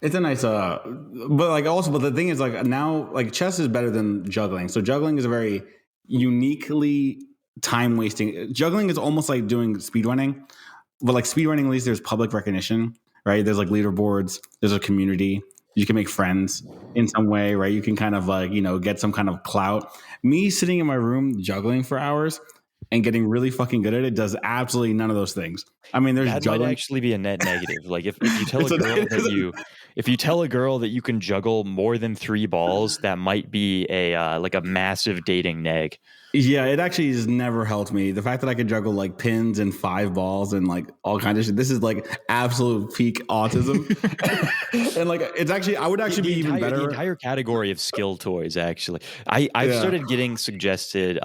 It's a nice, but like also, but the thing is like now, like chess is better than juggling. So juggling is a very uniquely time wasting. Juggling is almost like doing speedrunning, but like speedrunning, at least there's public recognition, right? There's like leaderboards, there's a community. You can make friends in some way, right? You can kind of like, get some kind of clout. Me sitting in my room juggling for hours and getting really fucking good at it does absolutely none of those things. I mean, there's That juggling. might actually be a net negative. Like if you tell if you tell a girl that you can juggle more than 3 balls, that might be a like a massive dating neg. Yeah, it actually has never helped me. The fact that I could juggle like pins and 5 balls and like all kinds of shit. This is like absolute peak autism. And like it's actually, I would actually be even better. The entire category of skill toys, actually. I've started getting suggested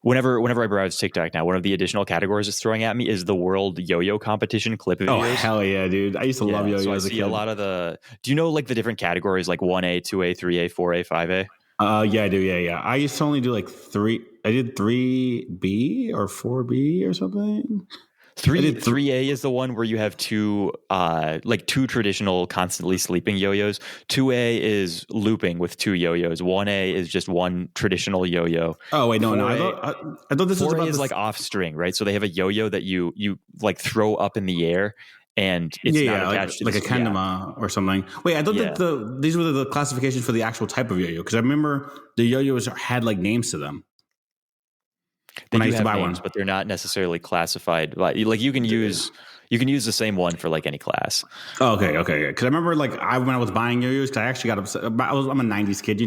whenever I browse TikTok now, one of the additional categories it's throwing at me is the world yo-yo competition clip videos. Oh hell yeah, dude! I used to love yo-yos. So I see a lot of the. Do you know like the different categories like 1A, 2A, 3A, 4A, 5A? Yeah, I do. Yeah. I used to only do like 3. I did 3B or 4B or something. 3A is the one where you have two traditional constantly sleeping yo-yos. 2A is looping with 2 yo-yos. 1A is just one traditional yo-yo. Oh wait, no. I thought this was about like off string, right? So they have a yo-yo that you like throw up in the air, and it's not attached like a kendama or something. Wait, I thought that these were the classifications for the actual type of yo-yo, because I remember the yo-yos had like names to them. They do have names, but they're not necessarily classified. Like you can use the same one for like any class. Oh, okay. Because I remember like when I was buying yo-yos, because I actually got upset. I'm a '90s kid,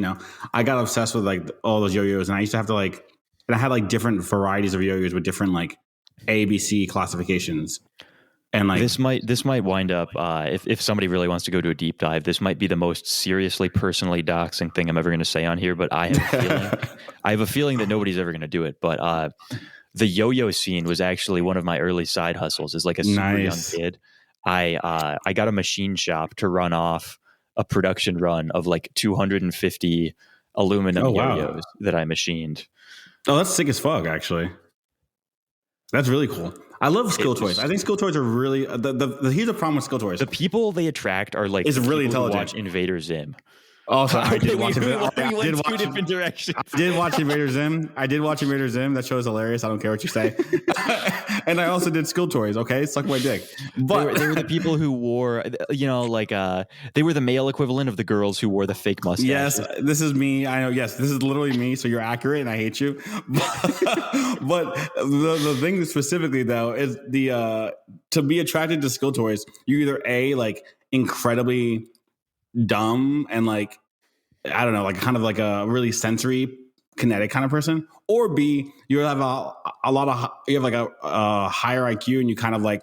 I got obsessed with like all those yo-yos, and I used to have to and I had like different varieties of yo-yos with different like ABC classifications. And like this might wind up if somebody really wants to go to a deep dive, this might be the most seriously personally doxing thing I'm ever going to say on here. But I have a feeling that nobody's ever going to do it. But the yo-yo scene was actually one of my early side hustles. As like a super young kid, I got a machine shop to run off a production run of like 250 aluminum yo-yos that I machined. Oh, that's sick as fuck! Actually, that's really cool. I love skill toys. I think skill toys are really here's the problem with skill toys. The people they attract are like it's really intelligent. Watch Invader Zim. Also, I did watch two different directions. I did watch Invader Zim. That show is hilarious. I don't care what you say. And I also did skill toys. Okay, suck my dick. But they were the people who wore, they were the male equivalent of the girls who wore the fake mustaches. Yes, this is me. I know. Yes, this is literally me. So you're accurate, and I hate you. But the thing specifically though is to be attracted to skill toys, you either A, like incredibly dumb and like I don't know, like kind of like a really sensory kinetic kind of person, or B, you have you have like a higher IQ and you kind of like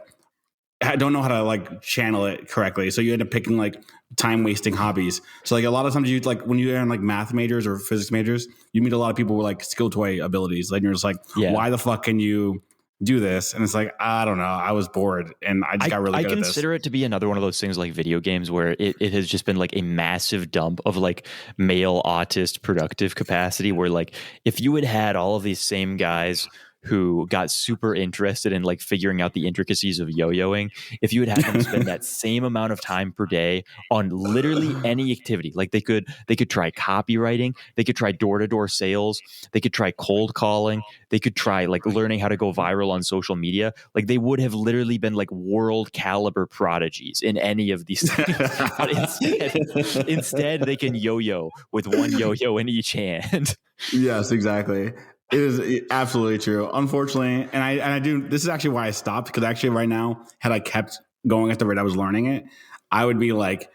don't know how to like channel it correctly, so you end up picking like time wasting hobbies. So like a lot of times you like when you're in like math majors or physics majors, you meet a lot of people with like skill toy abilities, like you're just like, why the fuck can you do this? And it's like, I don't know, I was bored and I just got really good at this. I consider it to be another one of those things like video games where it has just been like a massive dump of like male autist productive capacity, where like if you had all of these same guys who got super interested in like figuring out the intricacies of yo-yoing, if you had them spend that same amount of time per day on literally any activity, like they could try copywriting, they could try door-to-door sales, they could try cold calling, they could try like learning how to go viral on social media, like they would have literally been like world caliber prodigies in any of these things. But instead they can yo-yo with one yo-yo in each hand. Yes, exactly. It is absolutely true. Unfortunately, and I do. This is actually why I stopped, because actually right now, had I kept going at the rate I was learning it, I would be like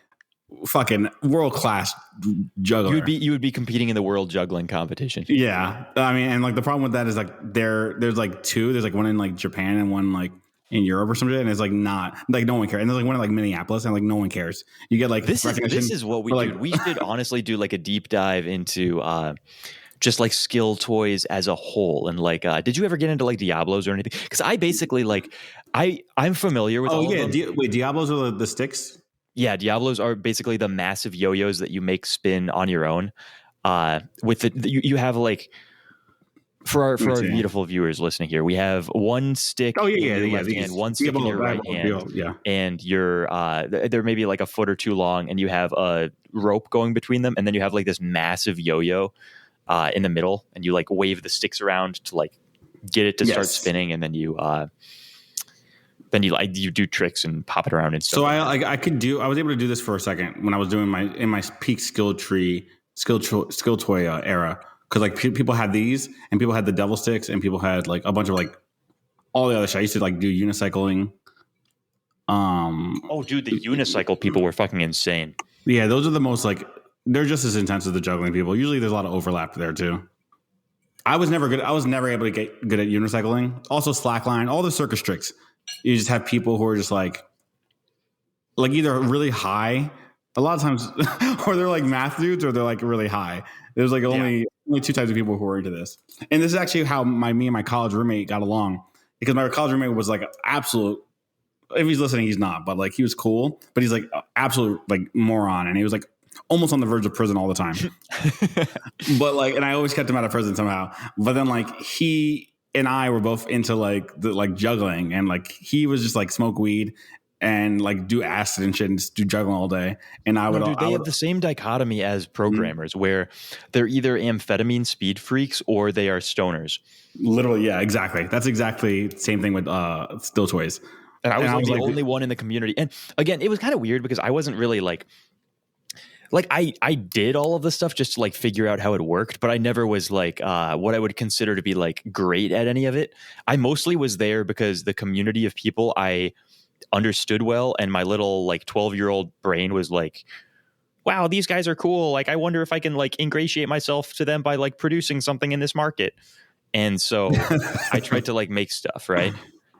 fucking world class juggler. You would be competing in the world juggling competition. Yeah, I mean, and like the problem with that is like there's like 2. There's like one in like Japan and one like in Europe or something, and it's like not like no one cares. And there's like one in like Minneapolis, and like no one cares. You get like this is what we do. We should honestly do like a deep dive into just like skill toys as a whole. And like, did you ever get into like Diablos or anything? Because I basically like, I'm familiar with all of them. Wait, Diablos are the sticks? Yeah, Diablos are basically the massive yo-yos that you make spin on your own. With you have like, For Let me our see. beautiful viewers listening here, we have one stick Oh in yeah, your yeah, left hand, these. one Yeah, stick in your right hand, yeah. and you're they're maybe like a foot or two long, and you have a rope going between them, and then you have like this massive yo-yo in the middle, and you like wave the sticks around to like get it to start Yes. spinning, and then you you do tricks and pop it around and stuff. So I was able to do this for a second when I was doing my peak skill toy era, because like people had these and people had the devil sticks and people had like a bunch of like all the other shit. I used to like do unicycling. Oh, dude, the unicycle people were fucking insane. Yeah, those are the most like, they're just as intense as the juggling people. Usually there's a lot of overlap there too. I was never good. I was never able to get good at unicycling. Also slackline, all the circus tricks. You just have people who are just like either really high, a lot of times, or they're like math dudes, or they're like really high. There's like only two types of people who are into this. And this is actually how me and my college roommate got along, because my college roommate was like absolute. If he's listening, he's not, but like he was cool, but he's like absolute like moron, and he was like almost on the verge of prison all the time. But like, and I always kept him out of prison somehow. But then like he and I were both into like the like juggling, and like he was just like smoke weed and like do acid and shit and just do juggling all day. And I would, They have the same dichotomy as programmers, where they're either amphetamine speed freaks or they are stoners. Literally, yeah, exactly. That's exactly the same thing with still toys. And I was like the only one in the community. And again, it was kind of weird because I wasn't really like I did all of the stuff just to like figure out how it worked, but I never was like what I would consider to be like great at any of it. I mostly was there because the community of people I understood well, and my little like 12-year-old brain was like, wow, these guys are cool. Like, I wonder if I can like ingratiate myself to them by like producing something in this market. And so I tried to like make stuff, right?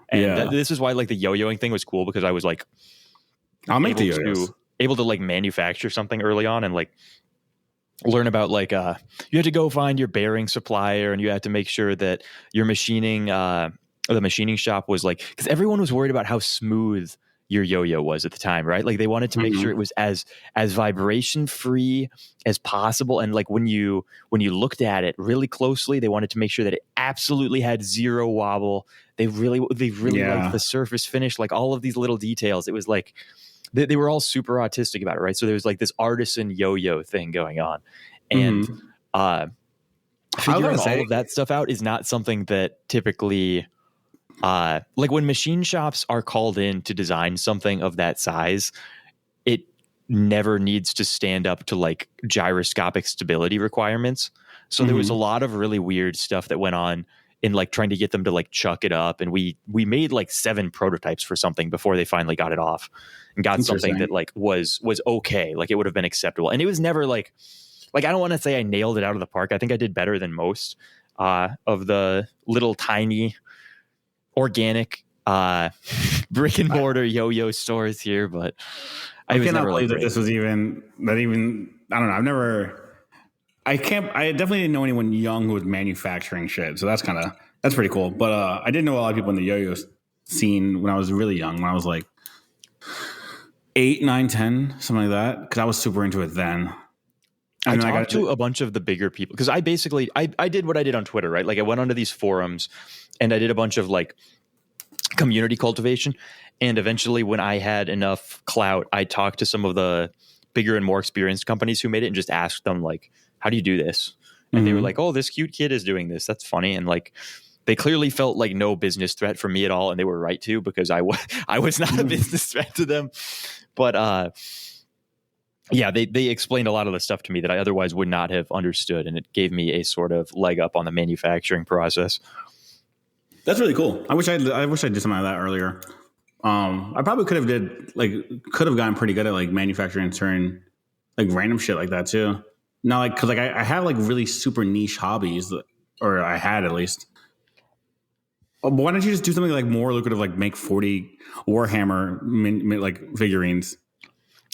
And this is why like the yo-yoing thing was cool, because I was like, I'll make the yo-yos. Able to like manufacture something early on and like learn about like you had to go find your bearing supplier, and you had to make sure that your machining the machining shop was like, because everyone was worried about how smooth your yo-yo was at the time, right? Like they wanted to make sure it was as vibration free as possible, and like when you looked at it really closely, they wanted to make sure that it absolutely had zero wobble. They really liked the surface finish, like all of these little details. It was like they were all super autistic about it, right? So there was like this artisan yo-yo thing going on, and figuring all of that stuff out is not something that typically like when machine shops are called in to design something of that size, it never needs to stand up to like gyroscopic stability requirements. So there was a lot of really weird stuff that went on in like trying to get them to like chuck it up. And we made like 7 prototypes for something before they finally got it off and got something that like was okay. Like it would have been acceptable. And it was never like I don't want to say I nailed it out of the park. I think I did better than most of the little tiny organic brick and mortar yo-yo stores here, but I cannot believe that this was even I don't know. I definitely didn't know anyone young who was manufacturing shit. So that's pretty cool. But I did know a lot of people in the yo-yo scene when I was really young, when I was like 8, 9, 10, something like that. Cause I was super into it then. I talked to a bunch of the bigger people, because I basically, I did what I did on Twitter, right? Like I went onto these forums and I did a bunch of like community cultivation. And eventually when I had enough clout, I talked to some of the bigger and more experienced companies who made it and just asked them like, how do you do this? And they were like, oh, this cute kid is doing this. That's funny. And like, they clearly felt like no business threat for me at all. And they were right to, because I was not a business threat to them. But yeah, they explained a lot of the stuff to me that I otherwise would not have understood. And it gave me a sort of leg up on the manufacturing process. That's really cool. I wish I did something like that earlier. I probably could have gotten pretty good at like manufacturing certain like random shit like that too. Now, like, cause like I have like really super niche hobbies, or I had at least. But why don't you just do something like more lucrative, like make 40 Warhammer like figurines?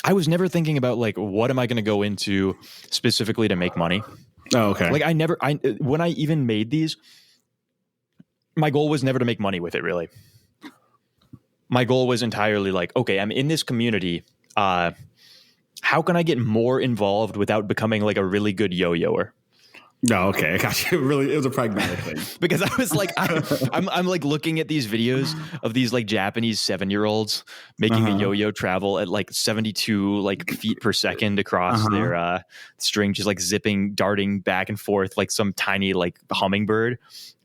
I was never thinking about like, what am I going to go into specifically to make money? Oh, okay. Like when I even made these, my goal was never to make money with it, really. My goal was entirely like, okay, I'm in this community. How can I get more involved without becoming like a really good yo-yoer? No, okay, I got you. Really, it was a pragmatic thing. Because I was like, I'm like looking at these videos of these like Japanese 7-year-olds making a yo-yo travel at like 72 like feet per second across their string, just like darting back and forth like some tiny like hummingbird.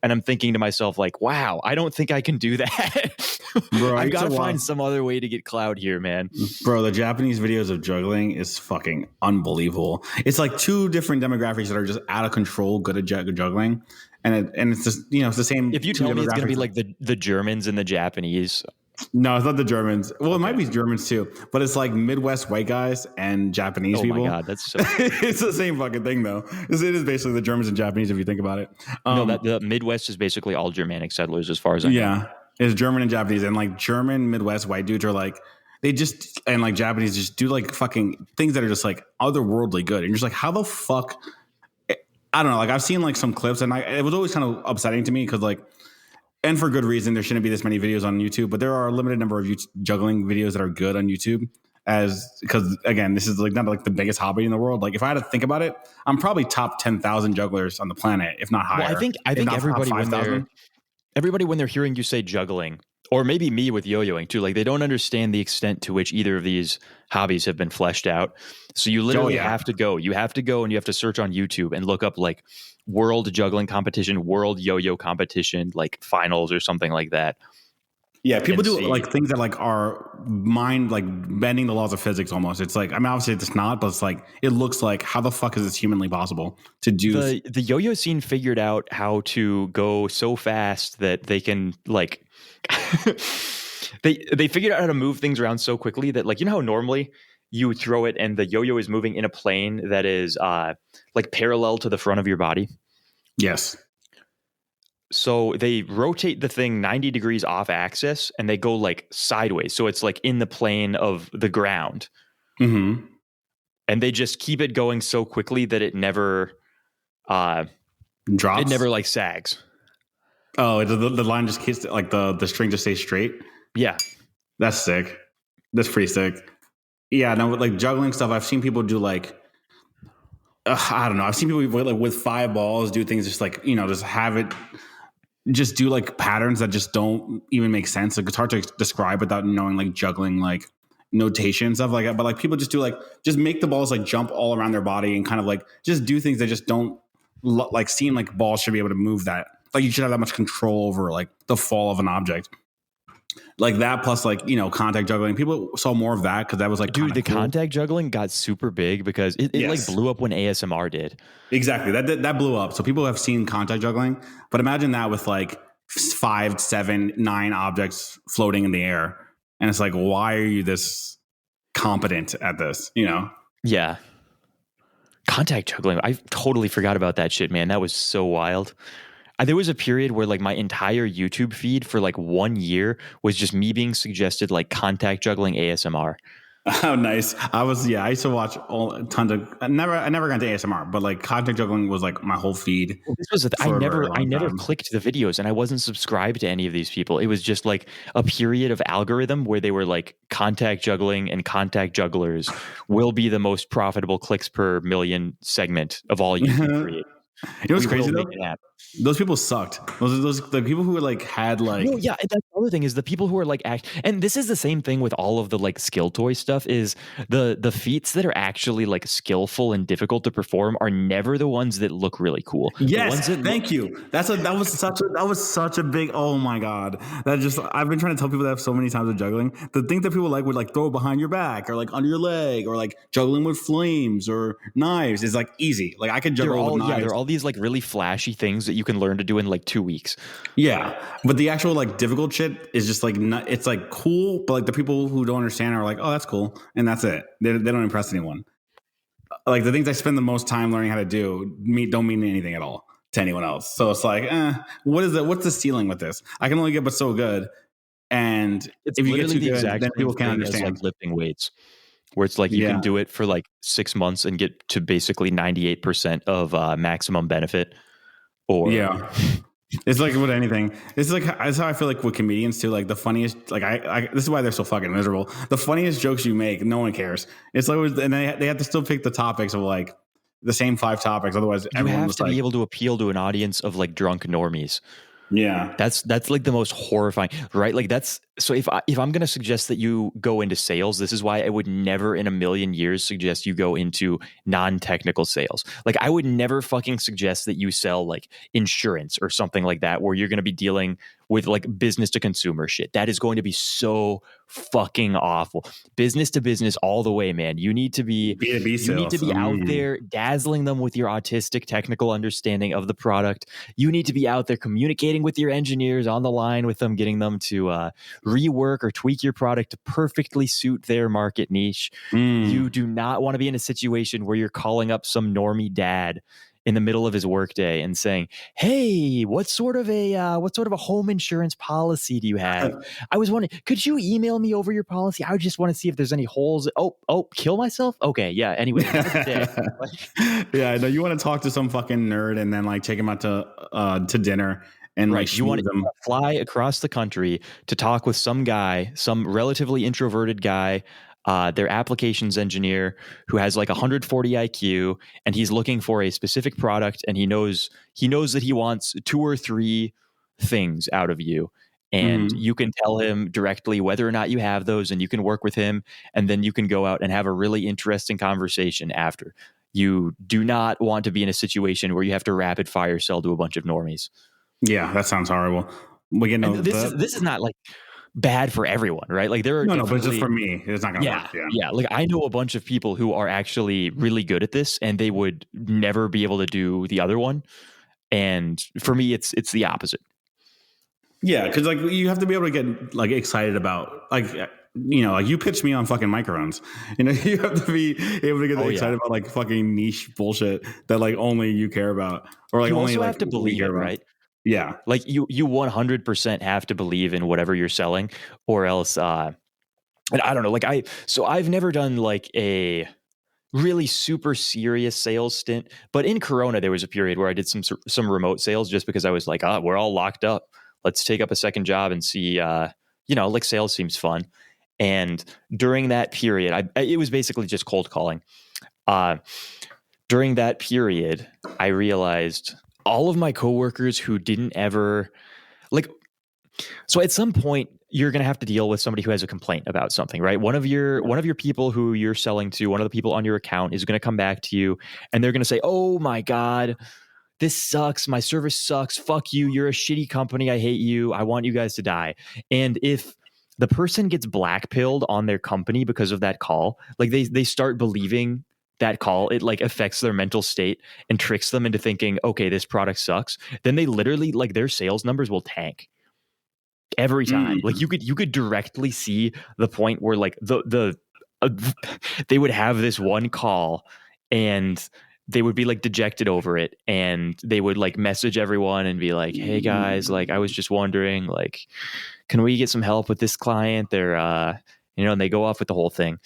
And I'm thinking to myself, like, wow, I don't think I can do that. Bro, I've got to find some other way to get clout here, man. Bro, the Japanese videos of juggling is fucking unbelievable. It's like two different demographics that are just out of control, good at juggling. And it's just, it's the same. If you tell me it's going to be like the Germans and the Japanese. No, it's not the Germans. Well, it might be Germans too, but it's like Midwest white guys and Japanese people. Oh my God, that's so... It's the same fucking thing though. It is basically the Germans and Japanese if you think about it. No, the Midwest is basically all Germanic settlers as far as I know. Yeah, it's German and Japanese, and like German Midwest white dudes are like, they just, and like Japanese just do like fucking things that are just like otherworldly good. And you're just like, how the fuck? I don't know. Like I've seen like some clips and it was always kind of upsetting to me because like, and for good reason, there shouldn't be this many videos on YouTube, but there are a limited number of juggling videos that are good on YouTube because again, this is like not like the biggest hobby in the world. Like if I had to think about it, I'm probably top 10,000 jugglers on the planet, if not higher. Well, I think everybody when they're hearing you say juggling, or maybe me with yo-yoing too, like they don't understand the extent to which either of these hobbies have been fleshed out. So you literally have to go and you have to search on YouTube and look up like world juggling competition, world yo-yo competition, like finals or something like that. Yeah, people do like things that like are like bending the laws of physics almost. It's like, I mean, obviously it's not, but it's like, it looks like how the fuck is this humanly possible to do? The yo-yo scene figured out how to go so fast that they can like, they figured out how to move things around so quickly that like, you know how normally you throw it and the yo-yo is moving in a plane that is like parallel to the front of your body? Yes. So they rotate the thing 90 degrees off axis and they go like sideways. So it's like in the plane of the ground. Mm-hmm. And they just keep it going so quickly that it never drops. It never like sags. Oh, the line just keeps like the string just stays straight. Yeah. That's sick. That's pretty sick. Yeah, no, like juggling stuff, I've seen people do like, I don't know. I've seen people like with 5 balls do things just like, just have it, just do like patterns that just don't even make sense. Like it's hard to describe without knowing like juggling, like notation and stuff like that. But like people just do like, just make the balls like jump all around their body and kind of like just do things that just don't like seem like balls should be able to move that. Like you should have that much control over like the fall of an object. Like that plus like, contact juggling. People saw more of that because that was like, dude, the contact juggling got super big because it like blew up when ASMR did. Exactly. That blew up. So people have seen contact juggling, but imagine that with like 5, 7, 9 objects floating in the air. And it's like, why are you this competent at this? Yeah. Contact juggling. I totally forgot about that shit, man. That was so wild. There was a period where like my entire YouTube feed for like 1 year was just me being suggested like contact juggling ASMR. Oh, nice. I used to watch tons of, I never got into ASMR, but like contact juggling was like my whole feed. This was I never clicked the videos and I wasn't subscribed to any of these people. It was just like a period of algorithm where they were like contact juggling and contact jugglers will be the most profitable clicks per million segment of all YouTube creators. You know what's crazy though? Those people sucked. Those the people who were like had like no, yeah. That's the other thing is the people who are like and this is the same thing with all of the like skill toy stuff is the feats that are actually like skillful and difficult to perform are never the ones that look really cool. Yes, thank you. That was such a big, oh my god. I've been trying to tell people that so many times with juggling. The thing that people like would like throw behind your back or like under your leg or like juggling with flames or knives is like easy. Like I could juggle with knives. Yeah, they're all these like really flashy things that you can learn to do in like 2 weeks. Yeah, but the actual like difficult shit is just like it's like cool, but like the people who don't understand are like, oh, that's cool, and that's it. They don't impress anyone. Like the things I spend the most time learning how to do don't mean anything at all to anyone else. So it's like, what is it? What's the ceiling with this? I can only get but so good, and it's if you get too good, then people can't understand. Like lifting weights. Where it's like you can do it for like 6 months and get to basically 98% of maximum benefit. Or it's like with anything. It's how I feel like with comedians too. Like the funniest, like I this is why they're so fucking miserable. The funniest jokes you make, no one cares. It's like, and they have to still pick the topics of like the same 5 topics. Otherwise, You everyone have was to like, be able to appeal to an audience of like drunk normies. yeah. That's like the most horrifying, right? Like that's so if I'm going to suggest that you go into sales, this is why I would never in a million years suggest you go into non-technical sales. Like I would never fucking suggest that you sell like insurance or something like that where you're going to be dealing with like business to consumer shit. That is going to be so fucking awful. Business to business all the way, man. You need to be B2B you need to sales. be out there dazzling them with your autistic technical understanding of the product. You need to be out there communicating with your engineers on the line with them, getting them to rework or tweak your product to perfectly suit their market niche. You do not want to be in a situation where you're calling up some normie dad in the middle of his workday and saying, "Hey, what sort of a home insurance policy do you have? I was wondering, could you email me over your policy? I just want to see if there's any holes. Oh, kill myself? Okay, yeah. Anyway, have a good day." Yeah, no, you want to talk to some fucking nerd and then like take him out to dinner and like You want schmooze to them. fly across the country to talk with some guy, some relatively introverted guy, their applications engineer who has like 140 IQ, and he's looking for a specific product, and he knows that he wants 2 or 3 things out of you. And you can tell him directly whether or not you have those, and you can work with him, and then you can go out and have a really interesting conversation after. You do not want to be in a situation where you have to rapid fire sell to a bunch of normies. Yeah, that sounds horrible. This is not like bad for everyone, right? Like there are no, but just definitely for me, it's not going to work. yeah. Like I know a bunch of people who are actually really good at this, and they would never be able to do the other one. And for me, it's the opposite. Yeah, because like you have to be able to get like excited about like like you pitched me on fucking microphones. You have to be able to get excited about like fucking niche bullshit that like only you care about, or like You only also like have to we believe care it, about. right? Yeah, Like you 100% have to believe in whatever you're selling, or else. And I don't know. I've never done like a really super serious sales stint, but in Corona there was a period where I did some remote sales just because I was like, we're all locked up. Let's take up a second job and see. Like sales seems fun. And during that period, it was basically just cold calling. During that period, I realized all of my coworkers who didn't ever like. So at some point, you're going to have to deal with somebody who has a complaint about something, right? One of your people who you're selling to, one of the people on your account is going to come back to you, and they're going to say, "Oh my God, this sucks. My service sucks. Fuck you. You're a shitty company. I hate you. I want you guys to die." And if the person gets blackpilled on their company because of that call, like they start believing that call, it like affects their mental state and tricks them into thinking, okay, this product sucks. Then they literally like their sales numbers will tank every time. Like you could directly see the point where like they would have this one call and they would be like dejected over it, and they would like message everyone and be like, "Hey guys, like I was just wondering, like, can we get some help with this client?" They're and they go off with the whole thing.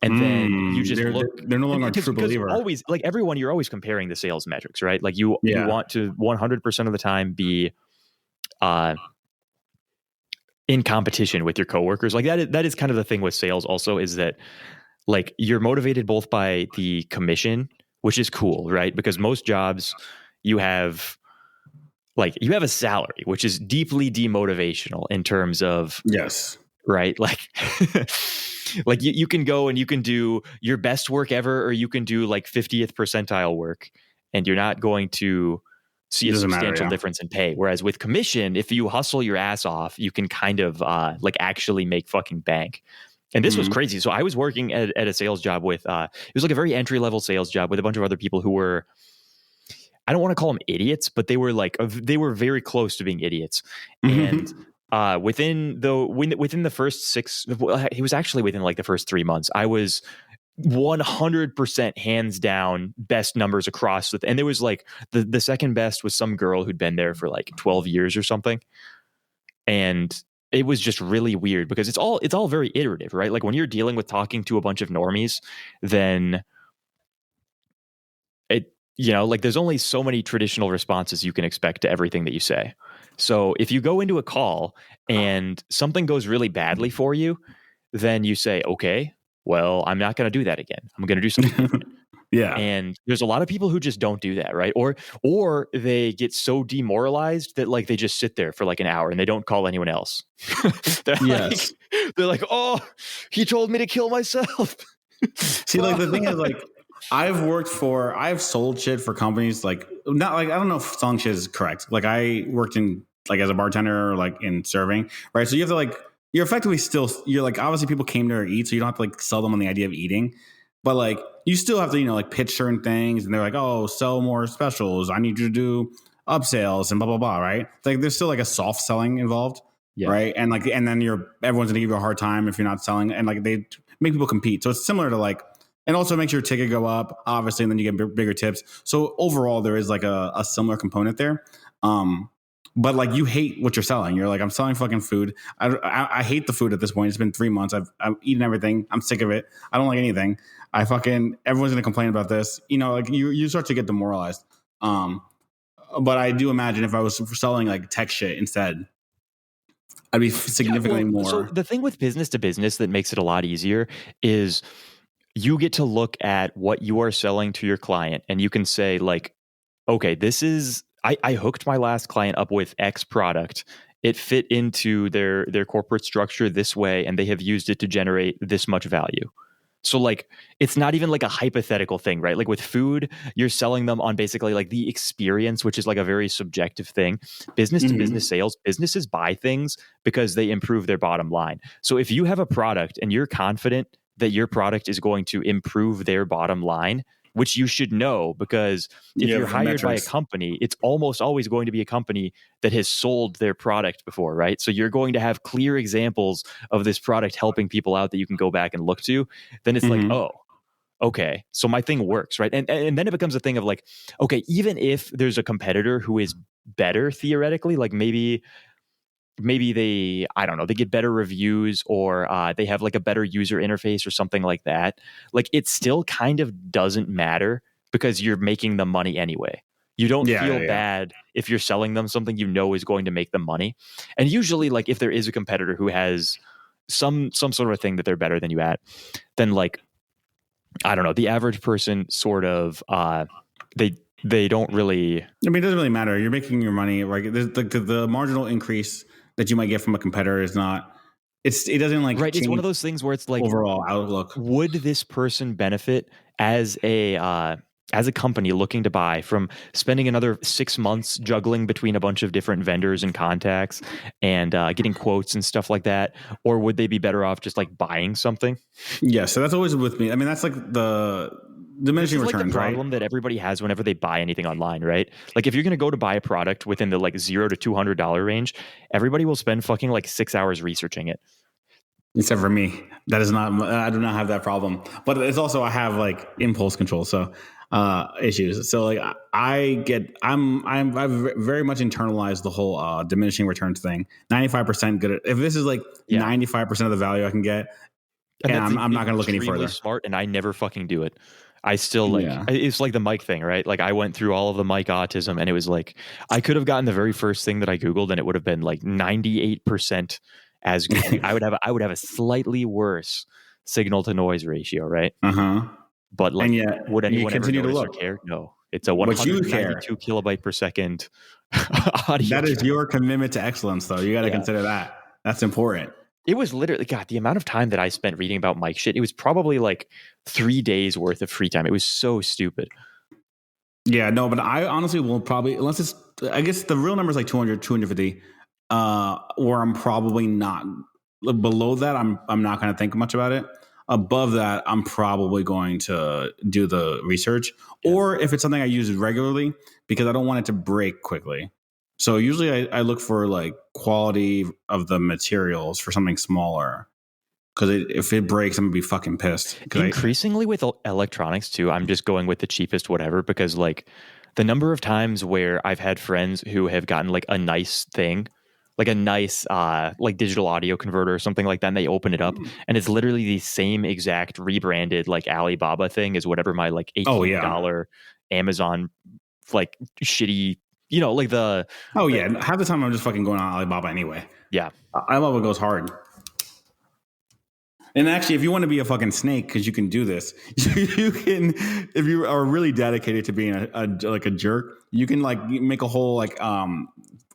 And then you just they're no longer a true believer. Always, like everyone, you're always comparing the sales metrics, right? Like you want to 100% of the time be in competition with your coworkers. Like that is kind of the thing with sales also, is that like you're motivated both by the commission, which is cool, right? Because most jobs you have a salary, which is deeply demotivational in terms of, yes, right? Like like you can go and you can do your best work ever, or you can do like 50th percentile work, and you're not going to see a substantial difference in pay. Whereas with commission, if you hustle your ass off, you can kind of like actually make fucking bank. And this was crazy. So I was working at a sales job with it was like a very entry level sales job with a bunch of other people who were, I don't want to call them idiots, but they were very close to being idiots. And within the first 6, it was actually within like the first 3 months, I was 100% hands down best numbers across. And there was like the second best was some girl who'd been there for like 12 years or something. And it was just really weird because it's all very iterative, right? Like when you're dealing with talking to a bunch of normies, then like there's only so many traditional responses you can expect to everything that you say. So if you go into a call and something goes really badly for you, then you say, okay, well, I'm not going to do that again. I'm going to do something different. Yeah. And there's a lot of people who just don't do that, right? Or they get so demoralized that like they just sit there for like an hour and they don't call anyone else. they're Yes. like, they're like, oh, he told me to kill myself. See, like the thing is, like I've sold shit for companies. Like not like I don't know if selling shit is correct. Like I worked in like as a bartender or like in serving, right? So you have to like you're effectively still you're like obviously people came there to eat, so you don't have to like sell them on the idea of eating, but like you still have to like pitch certain things, and they're like, oh, sell more specials. I need you to do upsales and blah blah blah, right? Like there's still like a soft selling involved. Yeah. Right. And like, and then everyone's gonna give you a hard time if you're not selling. And like, they make people compete. So it's similar to like, and also makes your ticket go up, obviously, and then you get bigger tips. So overall, there is like a similar component there. But like, you hate what you're selling. You're like, I'm selling fucking food. I hate the food at this point. It's been 3 months. I've eaten everything. I'm sick of it. I don't like anything. Everyone's gonna complain about this. Like you start to get demoralized. But I do imagine if I was selling like tech shit instead, I'd be significantly more. So the thing with business to business that makes it a lot easier is you get to look at what you are selling to your client and you can say like, okay, this is, I hooked my last client up with X product. It fit into their corporate structure this way, and they have used it to generate this much value. So like, it's not even like a hypothetical thing, right? Like with food, you're selling them on basically like the experience, which is like a very subjective thing. Business to business sales, businesses buy things because they improve their bottom line. So if you have a product and you're confident that your product is going to improve their bottom line, which you should know, because if you're hired by a company, it's almost always going to be a company that has sold their product before, right? So you're going to have clear examples of this product helping people out that you can go back and look to. Then it's like, oh, okay, so my thing works, right? And then it becomes a thing of like, okay, even if there's a competitor who is better theoretically, like maybe they, I don't know, they get better reviews or they have like a better user interface or something like that. Like it still kind of doesn't matter because you're making them money anyway. You don't feel bad if you're selling them something is going to make them money. And usually like if there is a competitor who has some sort of a thing that they're better than you at, then like, I don't know, the average person sort of, they don't really. I mean, it doesn't really matter. You're making your money. Like the marginal increase that you might get from a competitor is not. It doesn't like right. It's one of those things where it's like overall outlook. Would this person benefit as a company looking to buy from spending another 6 months juggling between a bunch of different vendors and contacts and getting quotes and stuff like that, or would they be better off just like buying something? Yeah, so that's always with me. I mean, that's like the diminishing returns, like the problem that everybody has whenever they buy anything online, right? Like if you're going to go to buy a product within the like $0 to $200 range, everybody will spend fucking like 6 hours researching it. Except for me, I do not have that problem. But it's also I have like impulse control, so issues. So like I've very much internalized the whole diminishing returns thing. 95% good. If this is like 95% of the value I can get, and I'm not going to look any further. Smart, and I never fucking do it. I still like it's like the mic thing, right? Like I went through all of the mic autism, and it was like I could have gotten the very first thing that I Googled, and it would have been like 98% as good. I would have a slightly worse signal to noise ratio, right? But like, would anyone ever notice or care? No, it's a 192 kilobyte per second audio. That is your commitment to excellence, though. You got to consider that. That's important. It was literally, God, the amount of time that I spent reading about mic shit, it was probably like 3 days worth of free time. It was so stupid. Yeah, no, but I honestly will probably, unless it's, I guess the real number is like 200, 250, where I'm probably not, below that, I'm not going to think much about it. Above that, I'm probably going to do the research. Or if it's something I use regularly, because I don't want it to break quickly. So usually I look for like quality of the materials for something smaller. Because if it breaks, I'm going to be fucking pissed. Increasingly with electronics too, I'm just going with the cheapest whatever, because like the number of times where I've had friends who have gotten like a nice thing, like a nice like digital audio converter or something like that, and they open it up and it's literally the same exact rebranded like Alibaba thing as whatever my like $18 Amazon like shitty, like the... Oh yeah, half the time I'm just fucking going on Alibaba anyway. Yeah. Alibaba goes hard. And actually, if you want to be a fucking snake, because you can do this, you can. If you are really dedicated to being like a jerk, you can like make a whole like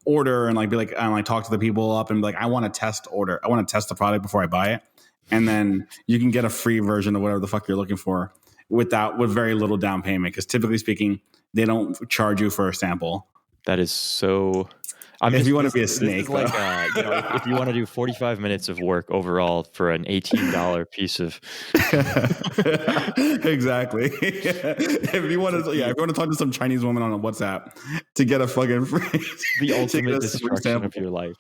order and like be like talk to the people up and be like, I want to test the product before I buy it, and then you can get a free version of whatever the fuck you're looking for with very little down payment. Because typically speaking, they don't charge you for a sample. That is so. If you want to be a snake, like if you want to do 45 minutes of work overall for an $18 piece of exactly. If you want to talk to some Chinese woman on a WhatsApp to get a fucking free, the ultimate destruction of your life.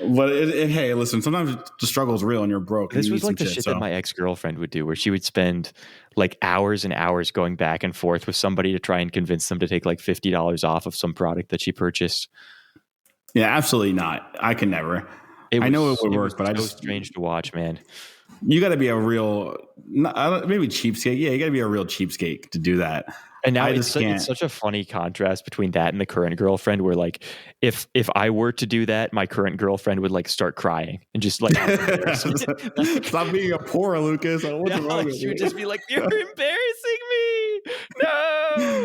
But hey, listen, sometimes the struggle is real and you're broke. This was like the shit that my ex-girlfriend would do, where she would spend like hours and hours going back and forth with somebody to try and convince them to take like $50 off of some product that she purchased. Yeah, absolutely not. I can never. I know it would work, but I just strange to watch, man. You got to be a real, maybe cheapskate. Yeah, you got to be a real cheapskate to do that. And now it's such a funny contrast between that and the current girlfriend, where like if I were to do that, my current girlfriend would like start crying and just like stop being a poor Lucas. What's wrong with she would just be like, "You're embarrassing me." No.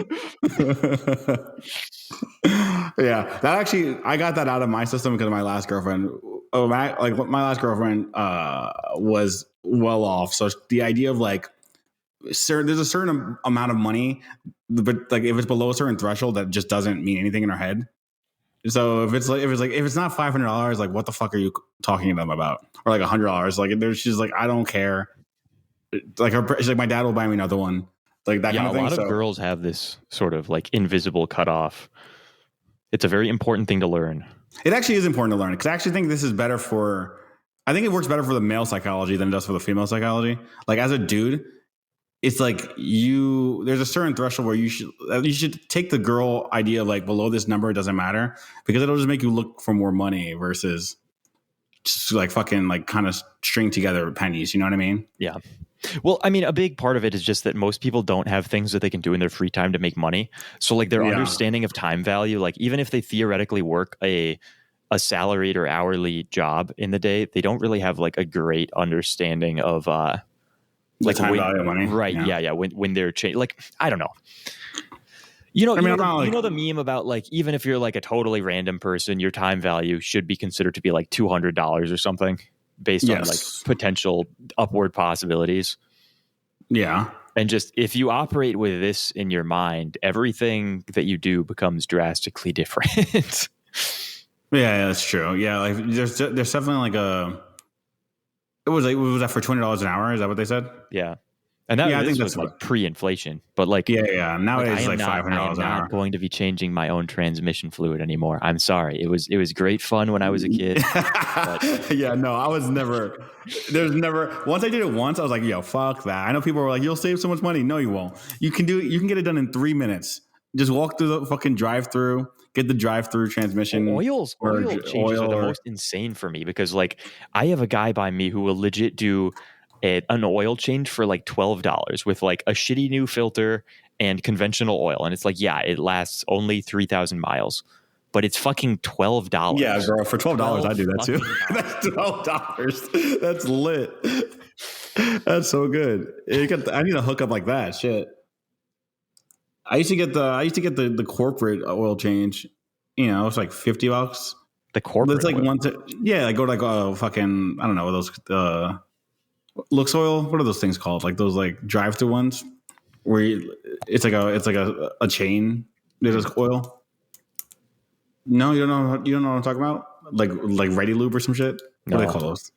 Yeah, that actually, I got that out of my system because my last girlfriend. My last girlfriend was well off. So the idea of like, there's a certain amount of money, but like if it's below a certain threshold, that just doesn't mean anything in her head. So if it's not $500, like what the fuck are you talking to them about? Or like $100, like she's like, I don't care. Like she's like, my dad will buy me another one. Like that kind of thing. A lot of girls have this sort of like invisible cutoff. It's a very important thing to learn. It actually is important to learn because I actually think this is better I think it works better for the male psychology than it does for the female psychology. Like as a dude, it's like there's a certain threshold where you should take the girl idea of like below this number, it doesn't matter because it'll just make you look for more money versus just like fucking like kind of string together pennies. You know what I mean? Yeah. Well, I mean, a big part of it is just that most people don't have things that they can do in their free time to make money. So like their understanding of time value, like even if they theoretically work a salaried or hourly job in the day, they don't really have like a great understanding of like time value of money. Right. Yeah. When they're like, I don't know. You know the meme about like, even if you're like a totally random person, your time value should be considered to be like $200 or something based on like potential upward possibilities. Yeah. And just if you operate with this in your mind, everything that you do becomes drastically different. Yeah, that's true. Yeah, like there's definitely like was that for $20 an hour? Is that what they said? Yeah. And I think that's like pre-inflation, but like nowadays like $500 an hour. I'm not going to be changing my own transmission fluid anymore. I'm sorry. It was great fun when I was a kid. But yeah, no, I was never. There's never. Once I did it once, I was like, yo, fuck that. I know people were like, you'll save so much money. No, you won't. You can do it. You can get it done in 3 minutes. Just walk through the fucking drive-through. Get the drive-through transmission. Oil changes are the most insane for me because like I have a guy by me who will legit do an oil change for like $12 with like a shitty new filter and conventional oil. And it's like, yeah, it lasts only 3,000 miles, but it's fucking $12. Yeah, bro, for $12, I do that too. That's $12. That's lit. That's so good. I need a hookup like that. Shit. I used to get the corporate oil change. You know, it's like $50. The corporate. It's like I go to like fucking, I don't know, those Lux Oil. What are those things called? Like those like drive-through ones where it's like a chain that does oil. No, you don't know what I'm talking about? Like Ready Lube or some shit. No. What do they call those?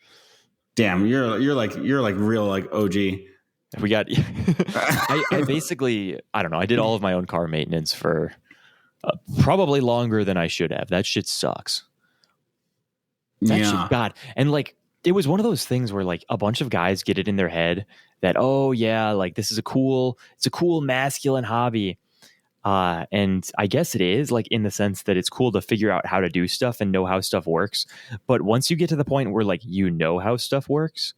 Damn, you're like real like OG. We got. I basically, I don't know. I did all of my own car maintenance for probably longer than I should have. That shit sucks. God, and like. It was one of those things where like a bunch of guys get it in their head that, oh yeah, like this is a cool masculine hobby. And I guess it is like in the sense that it's cool to figure out how to do stuff and know how stuff works. But once you get to the point where like, you know how stuff works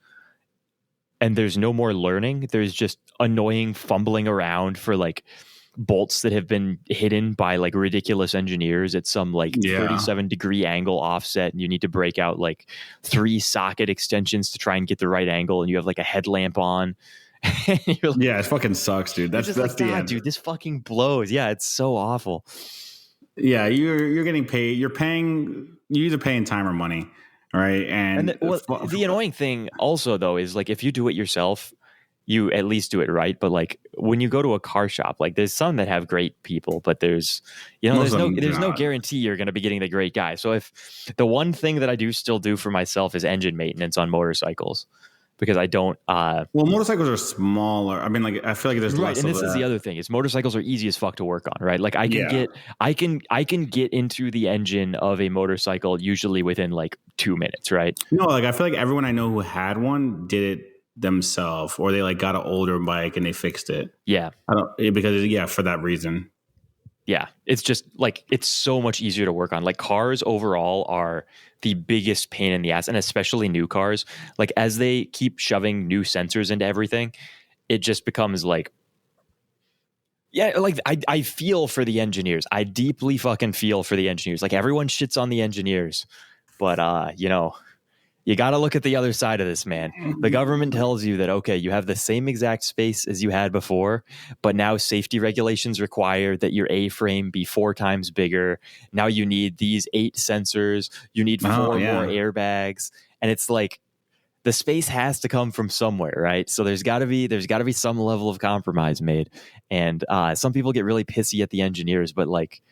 and there's no more learning, there's just annoying fumbling around for like bolts that have been hidden by like ridiculous engineers at some like 37-degree angle offset, and you need to break out like 3 socket extensions to try and get the right angle, and you have like a headlamp on. Yeah, it fucking sucks, dude. That's like, the end. Dude, this fucking blows. Yeah, it's so awful. Yeah, you're getting paid. You're either paying time or money, right? And the annoying thing also though is like if you do it yourself, you at least do it right. But like when you go to a car shop, like there's some that have great people, but there's no guarantee you're going to be getting the great guy. So if the one thing that I do still do for myself is engine maintenance on motorcycles, because I don't. Well, motorcycles are smaller. I mean, like I feel like there's right, less and of this that. is the other thing: is motorcycles are easy as fuck to work on, right? Like I can get into the engine of a motorcycle usually within like 2 minutes, right? No, like I feel like everyone I know who had one did it themselves, or they like got an older bike and they fixed it. Yeah, for that reason. Yeah, it's just like it's so much easier to work on. Like cars overall are the biggest pain in the ass, and especially new cars. Like as they keep shoving new sensors into everything, it just becomes like, yeah, like I feel for the engineers. I deeply fucking feel for the engineers. Like everyone shits on the engineers, but you got to look at the other side of this, man. The government tells you that, okay, you have the same exact space as you had before, but now safety regulations require that your A-frame be 4 times bigger. Now you need these 8 sensors. You need 4 more airbags. And it's like the space has to come from somewhere, right? So there's got to be some level of compromise made. And some people get really pissy at the engineers, but like,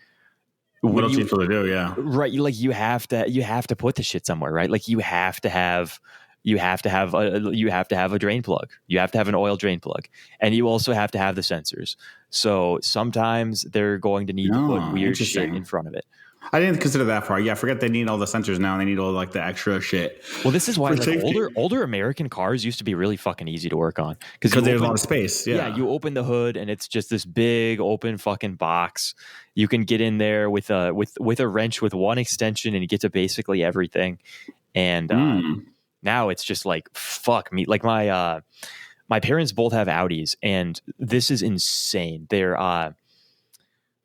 what else you supposed to do? Yeah, right. Like you have to put the shit somewhere, right? Like you have to have a drain plug. You have to have an oil drain plug, and you also have to have the sensors. So sometimes they're going to need to put weird shit in front of it. I didn't consider that part. Yeah, I forget they need all the sensors now, and they need all like the extra shit. Well, this is why like, older American cars used to be really fucking easy to work on because there's a lot of space. Yeah, you open the hood and it's just this big open fucking box. You can get in there with a wrench with one extension, and you get to basically everything. And now it's just like fuck me. Like my parents both have Audis, and this is insane. They're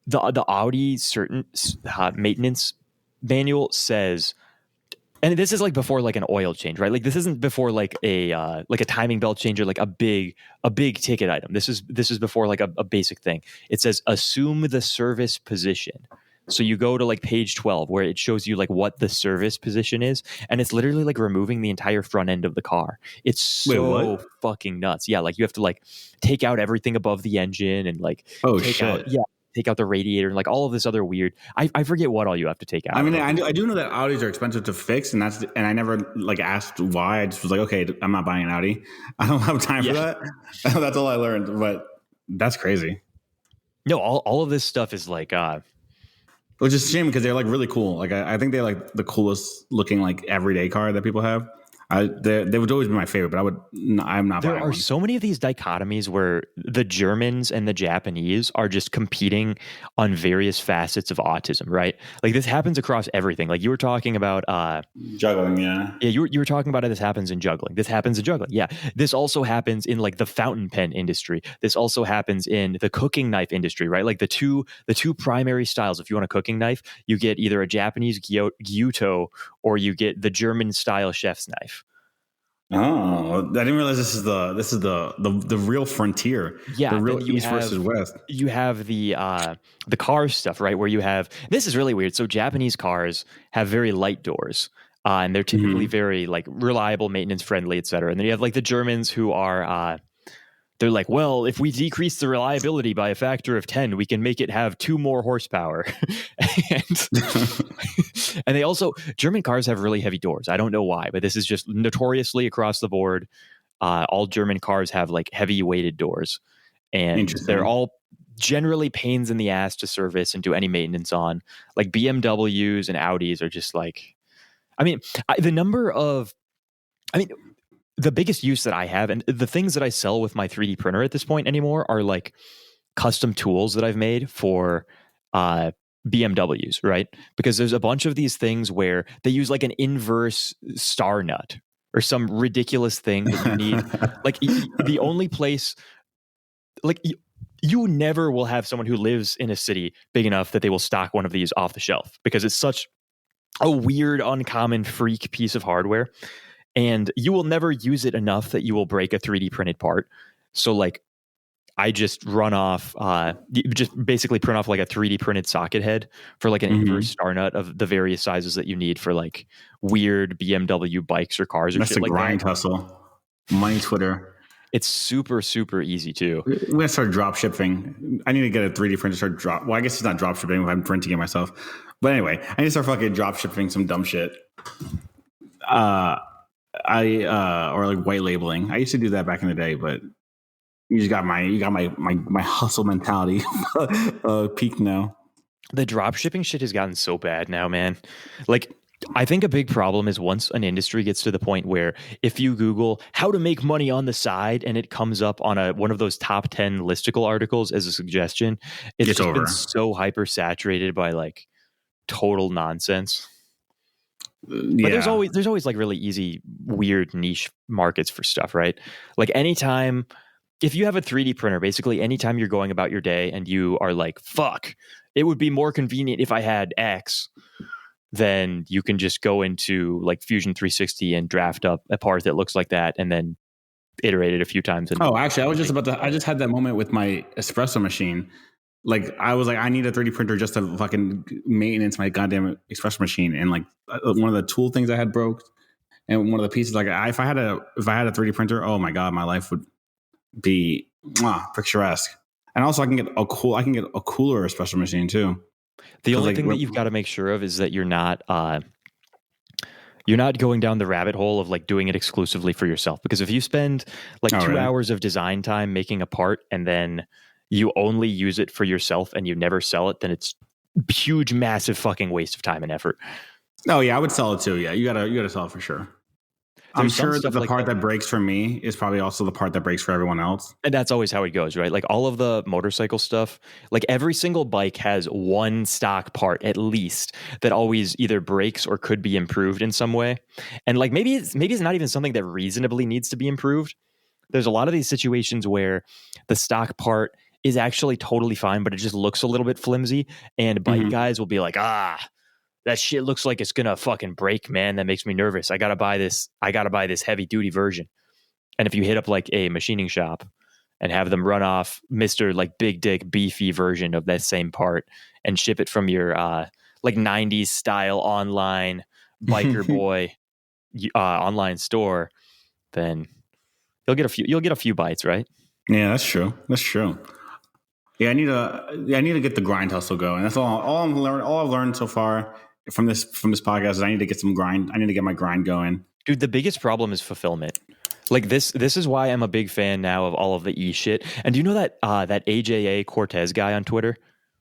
the Audi certain maintenance manual says, and this is like before like an oil change, right? Like this isn't before like a timing belt change or like a big ticket item. This is before like a basic thing. It says assume the service position. So you go to like page 12 where it shows you like what the service position is, and it's literally like removing the entire front end of the car. It's so fucking nuts. Yeah, like you have to like take out everything above the engine and like take out the radiator and like all of this other weird. I forget what all you have to take out. I mean, I do know that Audis are expensive to fix, and I never like asked why. I just was like, okay, I'm not buying an Audi. I don't have time for that. That's all I learned, but that's crazy. No, all of this stuff is like, which is a shame because they're like really cool. Like I think they're like the coolest looking like everyday car that people have. They would always be my favorite, but I'm not. There are so many of these dichotomies where the Germans and the Japanese are just competing on various facets of autism, right? Like this happens across everything. Like you were talking about juggling, yeah. Yeah, you were talking about it. This happens in juggling. This happens in juggling. Yeah, this also happens in like the fountain pen industry. This also happens in the cooking knife industry, right? Like the two primary styles. If you want a cooking knife, you get either a Japanese gyuto or you get the German style chef's knife. Oh, I didn't realize this is the real frontier. Yeah, the real East versus West. You have the car stuff, right? Where you have, this is really weird. So Japanese cars have very light doors, and they're typically very like reliable, maintenance friendly, etc. And then you have like the Germans who are they're like, well, if we decrease the reliability by a factor of 10, we can make it have 2 more horsepower. And they also, German cars have really heavy doors. I don't know why, but this is just notoriously across the board. All German cars have like heavy weighted doors, and they're all generally pains in the ass to service and do any maintenance on. Like BMWs and Audis are just like, I mean, the biggest use that I have, and the things that I sell with my 3D printer at this point anymore, are like custom tools that I've made for BMWs, right? Because there's a bunch of these things where they use like an inverse star nut or some ridiculous thing that you need. Like the only place, like you never will have someone who lives in a city big enough that they will stock one of these off the shelf because it's such a weird, uncommon freak piece of hardware. And you will never use it enough that you will break a 3D printed part. So like I just run off, just basically print off like a 3D printed socket head for like an inverse star nut of the various sizes that you need for like weird BMW bikes or cars or That's shit a like grind that. hustle. Money Twitter. It's super, super easy too. We're gonna start drop shipping. I need to get a 3D printer to start drop. Well, I guess it's not drop shipping if I'm printing it myself. But anyway, I need to start fucking drop shipping some dumb shit. Or like white labeling. I used to do that back in the day, but you got my hustle mentality peaked now. The drop shipping shit has gotten so bad now, man. Like, I think a big problem is once an industry gets to the point where if you Google how to make money on the side and it comes up on one of those top 10 listicle articles as a suggestion, it's just been so hyper saturated by like total nonsense. But there's always like really easy, weird niche markets for stuff, right? Like anytime, if you have a 3D printer, basically anytime you're going about your day and you are like, fuck, it would be more convenient if I had X, then you can just go into like Fusion 360 and draft up a part that looks like that and then iterate it a few times. And actually, I just had that moment with my espresso machine. Like I was like, I need a 3D printer just to fucking maintenance my goddamn espresso machine. And like one of the tool things I had broke, and one of the pieces, like if I had a 3D printer, oh my god, my life would be picturesque. And also, I can get a cooler espresso machine too. The only thing that you've got to make sure of is that you're not going down the rabbit hole of like doing it exclusively for yourself. Because if you spend like 2 hours of design time making a part and then you only use it for yourself and you never sell it, then it's huge, massive fucking waste of time and effort. Oh yeah, I would sell it too. Yeah, you gotta sell it for sure. I'm sure that the part that breaks for me is probably also the part that breaks for everyone else. And that's always how it goes, right? Like all of the motorcycle stuff, like every single bike has one stock part at least that always either breaks or could be improved in some way. And like maybe it's not even something that reasonably needs to be improved. There's a lot of these situations where the stock part is actually totally fine, but it just looks a little bit flimsy. And bike guys will be like, that shit looks like it's gonna fucking break, man. That makes me nervous. I gotta buy this heavy duty version. And if you hit up like a machining shop and have them run off Mr. like big dick beefy version of that same part and ship it from your like 90s style online biker boy online store, then you'll get a few bites, right? Yeah, that's true. Yeah, I need to get the grind hustle going. That's all I've learned so far from this podcast is I need to get some grind. I need to get my grind going. Dude, the biggest problem is fulfillment. Like this is why I'm a big fan now of all of the shit. And do you know that AJA Cortez guy on Twitter?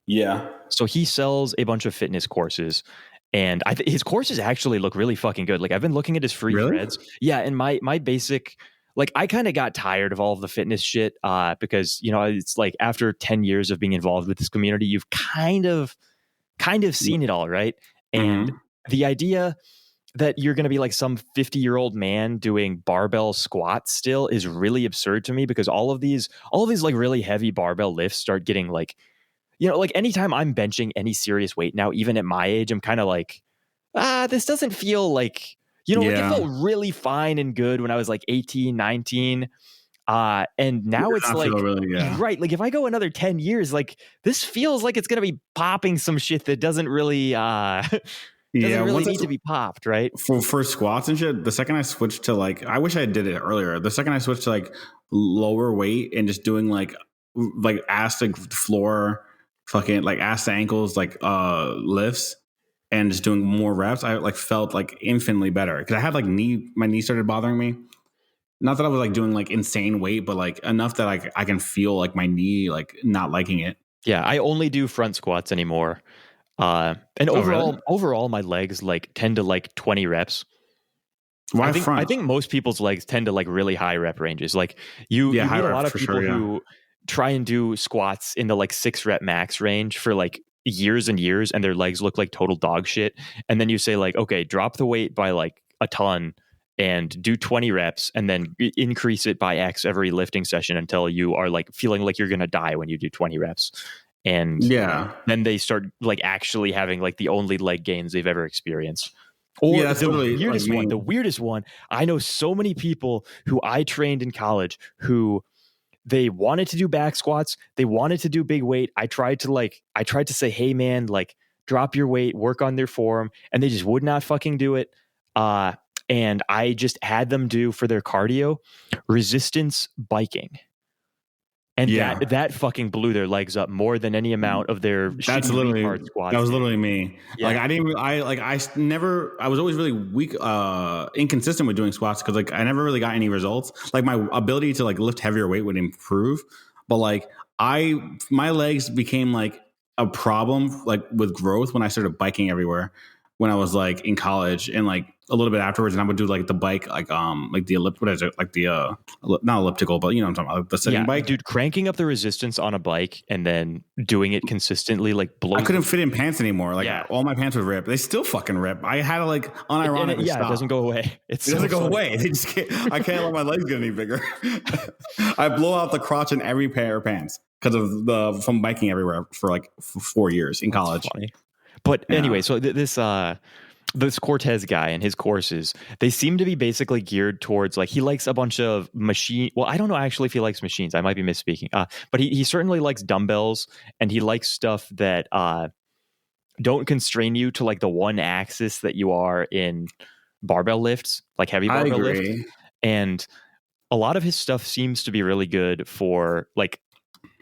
Yeah. So he sells a bunch of fitness courses, and his courses actually look really fucking good. Like I've been looking at his free threads. Yeah, and my basic, like I kind of got tired of all of the fitness shit because it's like after 10 years of being involved with this community, you've kind of seen it all, right? And the idea that you're going to be like some 50-year-old man doing barbell squats still is really absurd to me because all of these like really heavy barbell lifts start getting like, like anytime I'm benching any serious weight now, even at my age, I'm kind of like, this doesn't feel like, like it felt really fine and good when I was like 18, 19. And now it's like, right. Like if I go another 10 years, like this feels like it's going to be popping some shit that doesn't really, need to be popped, right? For squats and shit, the second I switched to like, I wish I did it earlier. The second I switched to like lower weight and just doing like ass to floor, fucking like ass to ankles, like lifts and just doing more reps, I like felt like infinitely better because I had like my knee started bothering me. Not that I was like doing like insane weight, but like enough that like I can feel like my knee like not liking it. Yeah, I only do front squats anymore. And overall, my legs like tend to like 20 reps. Why I think most people's legs tend to like really high rep ranges. Like you meet a lot of people who try and do squats in the like 6 rep max range for like years and years, and their legs look like total dog shit. And then you say like, okay, drop the weight by like a ton and do 20 reps and then increase it by X every lifting session until you are like feeling like you're going to die when you do 20 reps. And then they start like actually having like the only leg gains they've ever experienced. Or that's the literally weirdest like one, the weirdest one, I know so many people who I trained in college who they wanted to do back squats, they wanted to do big weight. I tried to say, hey man, like drop your weight, work on their form, and they just would not fucking do it. And I just had them do for their cardio resistance biking. And that fucking blew their legs up more than any amount of their hard squats. That was literally me. Yeah. Like I was always really weak, inconsistent with doing squats because like I never really got any results. Like my ability to like lift heavier weight would improve, but like my legs became like a problem like with growth when I started biking everywhere when I was like in college and like a little bit afterwards, and I would do like the bike, like the what is it? Like the not elliptical, but you know what I'm talking about, like the sitting bike. Dude, cranking up the resistance on a bike and then doing it consistently like blows. I couldn't fit in pants anymore. Like all my pants would rip. They still fucking rip. I had to like unironically stop. It doesn't go away. It doesn't go away. They just can't. I can't let my legs get any bigger. I blow out the crotch in every pair of pants because of from biking everywhere for like 4 years in college. But anyway, so this Cortez guy and his courses, they seem to be basically geared towards like he likes a bunch of machine. Well, I don't know actually if he likes machines. I might be misspeaking. But he certainly likes dumbbells, and he likes stuff that don't constrain you to like the one axis that you are in barbell lifts, like heavy barbell lift. And a lot of his stuff seems to be really good for like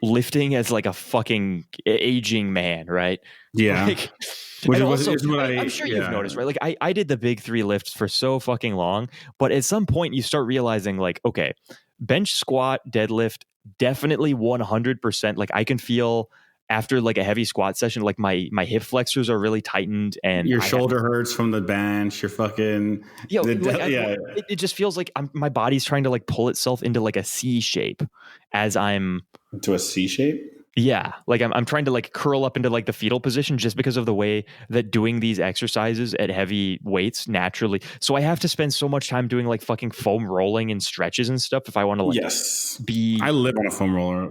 lifting as like a fucking aging man, right? Yeah. Like, I'm sure you've noticed, right? Like I did the big 3 lifts for so fucking long, but at some point you start realizing like, okay, bench, squat, deadlift, definitely 100%. Like I can feel after like a heavy squat session, like my hip flexors are really tightened and your shoulder hurts from the bench. You're fucking it just feels like my body's trying to like pull itself into like a C shape as I'm into a C shape. Yeah, like I'm trying to like curl up into like the fetal position just because of the way that doing these exercises at heavy weights naturally. So I have to spend so much time doing like fucking foam rolling and stretches and stuff if I want to like I live on a foam roller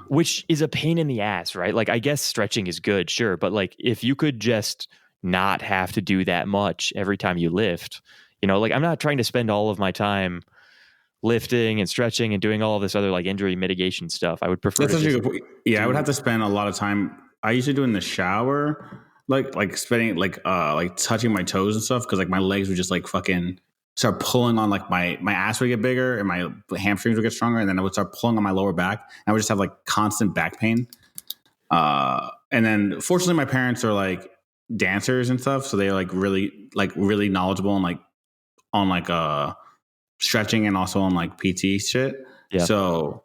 which is a pain in the ass, right? Like I guess stretching is good, sure, but like if you could just not have to do that much every time you lift, you know, like I'm not trying to spend all of my time lifting and stretching and doing all of this other like injury mitigation stuff. I would prefer I would have to spend a lot of time. I usually do in the shower, like spending like touching my toes and stuff, because like my legs would just like fucking start pulling on, like my ass would get bigger and my hamstrings would get stronger, and then I would start pulling on my lower back, and I would just have like constant back pain. And then fortunately my parents are like dancers and stuff, so they're like really knowledgeable and on stretching and also on like PT shit. Yeah. So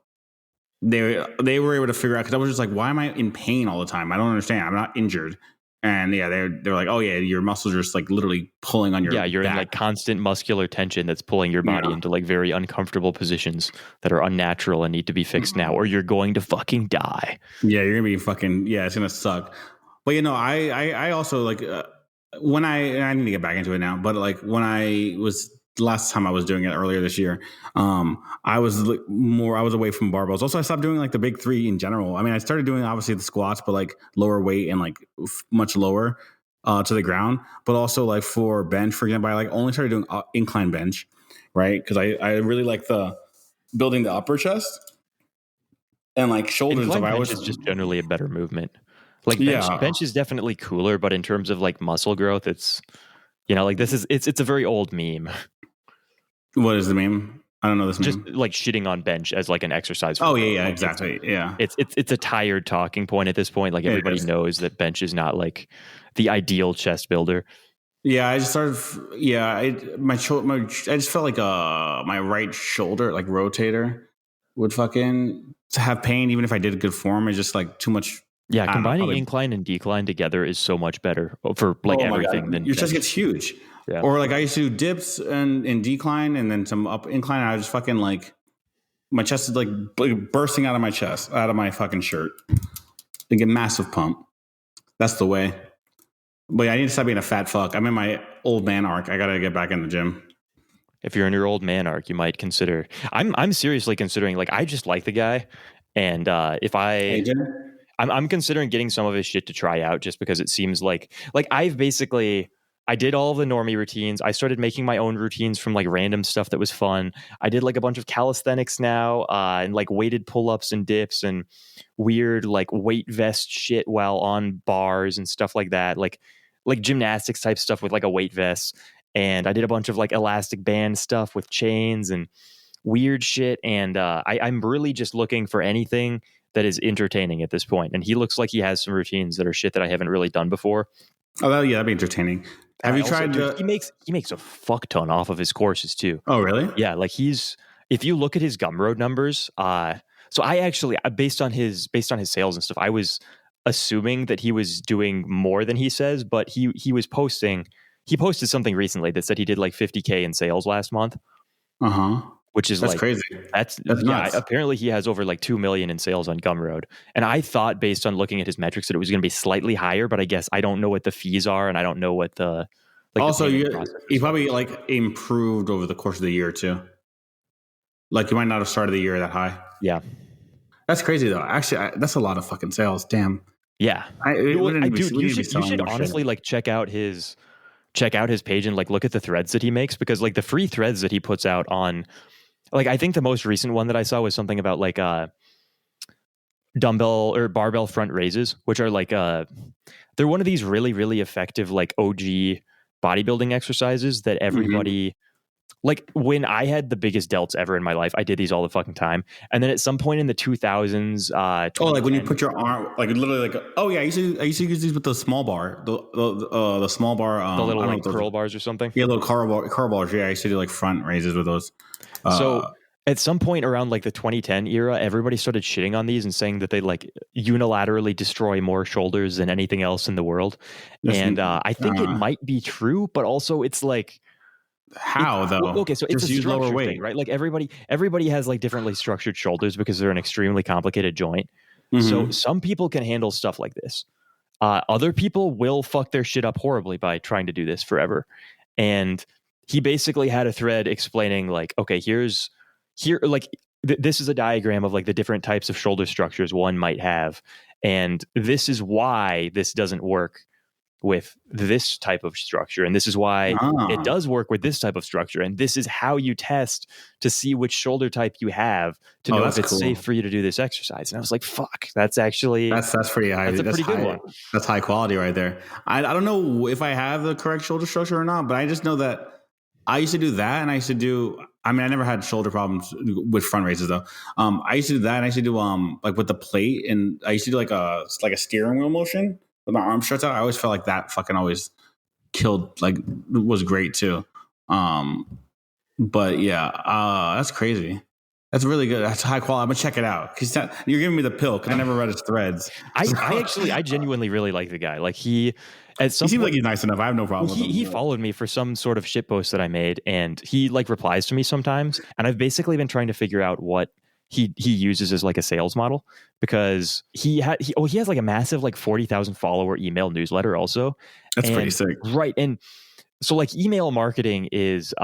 they were able to figure out, because I was just like, why am I in pain all the time? I don't understand. I'm not injured. And they're like, oh yeah, your muscles are just like literally pulling on your you're back. In like constant muscular tension that's pulling your body into like very uncomfortable positions that are unnatural and need to be fixed now, or you're going to fucking die. Yeah, you're gonna be fucking it's gonna suck. But I also like when I need to get back into it now, but like when I was last time I was doing it earlier this year, I was away from barbells. Also, I stopped doing like the big 3 in general. I mean, I started doing obviously the squats, but like lower weight and like much lower to the ground. But also like for bench, for example, I like only started doing incline bench, right? Because I really like the building the upper chest and like shoulders. Incline bench is just generally a better movement. Like bench is definitely cooler, but in terms of like muscle growth, it's like it's a very old meme. What is the meme? I don't know this meme. Just like shitting on bench as like an exercise. Exactly. It's a tired talking point at this point. Like everybody knows that bench is not like the ideal chest builder. Yeah, I just started. Yeah, I just felt like my right shoulder, like rotator, would fucking have pain even if I did a good form. It's just like too much. Yeah, combining incline and decline together is so much better for like everything. Than your chest gets huge. Yeah. Or like I used to do dips and in decline and then some up incline. And I just fucking like my chest is like bursting out of my chest, out of my fucking shirt. They get massive pump. That's the way. But I need to stop being a fat fuck. I'm in my old man arc. I gotta get back in the gym. if you're in your old man arc, you might consider. I'm seriously considering, like, I just like the guy, and if AJ? I'm considering getting some of his shit to try out, just because it seems like I did all of the normie routines. I started making my own routines from like random stuff that was fun. I did like a bunch of calisthenics now, and like weighted pull-ups and dips and weird like weight vest shit while on bars and stuff like that. Like gymnastics type stuff with like a weight vest. And I did a bunch of like elastic band stuff with chains and weird shit. And I'm really just looking for anything that is entertaining at this point. And he looks like he has some routines that are shit that I haven't really done before. Oh, that'd be entertaining. Have you tried? Dude, he makes a fuck ton off of his courses too. Oh, really? Yeah, like if you look at his Gumroad numbers, so I actually based on his sales and stuff, I was assuming that he was doing more than he says, but he posted something recently that said he did like 50K in sales last month. Which is that's like crazy. That's nuts. Apparently he has over like 2 million in sales on Gumroad. And I thought, based on looking at his metrics, that it was going to be slightly higher, but I guess I don't know what the fees are, and I don't know what the also he probably like improved over the course of the year too. Like you might not have started the year that high. Yeah, that's crazy though. Actually, that's a lot of fucking sales. Damn. Yeah, you should honestly like check out his page and like look at the threads that he makes, because like the free threads that he puts out on, like, I think the most recent one that I saw was something about like dumbbell or barbell front raises, which are like they're one of these really, really effective like OG bodybuilding exercises that everybody like. When I had the biggest delts ever in my life, I did these all the fucking time. And then at some point in the 2000s, like when you put your arm, like literally, like, oh yeah, I used to use these with the small bar, the small bar, the little like curl bars or something. Yeah, little curl bars. Yeah, I used to do like front raises with those. So at some point around like the 2010 era, everybody started shitting on these and saying that they like unilaterally destroy more shoulders than anything else in the world. And I think it might be true, but also it's like, how though? Okay, so it's a structure thing, right? Like everybody has like differently structured shoulders because they're an extremely complicated joint. So some people can handle stuff like this. Other people will fuck their shit up horribly by trying to do this forever. And he basically had a thread explaining like, okay, this is a diagram of like the different types of shoulder structures one might have, and this is why this doesn't work with this type of structure, and this is why it does work with this type of structure, and this is how you test to see which shoulder type you have to know if it's safe for you to do this exercise. And I was like, fuck, that's pretty high. That's a pretty good one. That's high quality right there. I don't know if I have the correct shoulder structure or not, but I just know that I used to do that, and I used to do, I mean, I never had shoulder problems with front raises though. I used to do that, and I used to do like with the plate, and I used to do like a steering wheel motion with my arms stretched out. I always felt like that fucking always killed, like, was great too. But yeah, that's crazy. That's really good. That's high quality. I'm gonna check it out, because you're giving me the pill, because I never read his threads. I genuinely really like the guy. Like he seems like he's nice enough. I have no problem with him. He followed me for some sort of shit post that I made, and he like replies to me sometimes. And I've basically been trying to figure out what he uses as like a sales model, because he has like a massive like 40,000 follower email newsletter also. That's pretty sick, right? And so like email marketing is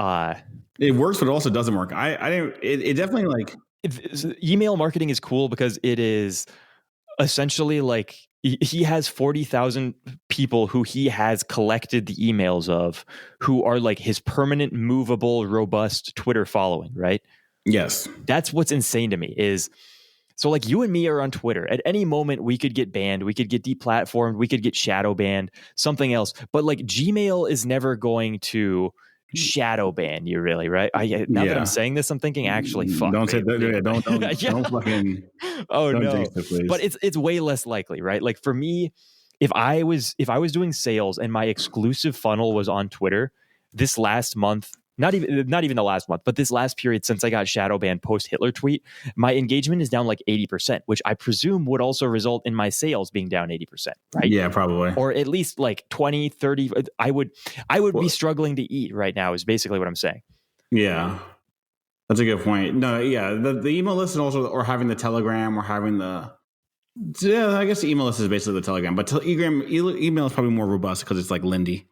it works, but it also doesn't work. It definitely like email marketing is cool because it is essentially like he has 40,000 people who he has collected the emails of, who are like his permanent, movable, robust Twitter following, right? Yes. That's what's insane to me is, so like you and me are on Twitter. At any moment we could get banned, we could get deplatformed, we could get shadow banned, something else. But like Gmail is never going to shadow ban you, really, right? Now that I'm saying this, I'm thinking, actually, fuck. Don't say that. Don't fucking. Oh no! But it's way less likely, right? Like for me, if I was doing sales and my exclusive funnel was on Twitter, this last month. Not even the last month, but this last period since I got shadow banned post Hitler tweet, my engagement is down like 80%, which I presume would also result in my sales being down 80%, right? Yeah, probably. Or at least like 20, 30. I would be struggling to eat right now is basically what I'm saying. Yeah. That's a good point. No, yeah. The email list and also, or having the Telegram, or having I guess the email list is basically the Telegram, but email is probably more robust because it's like Lindy.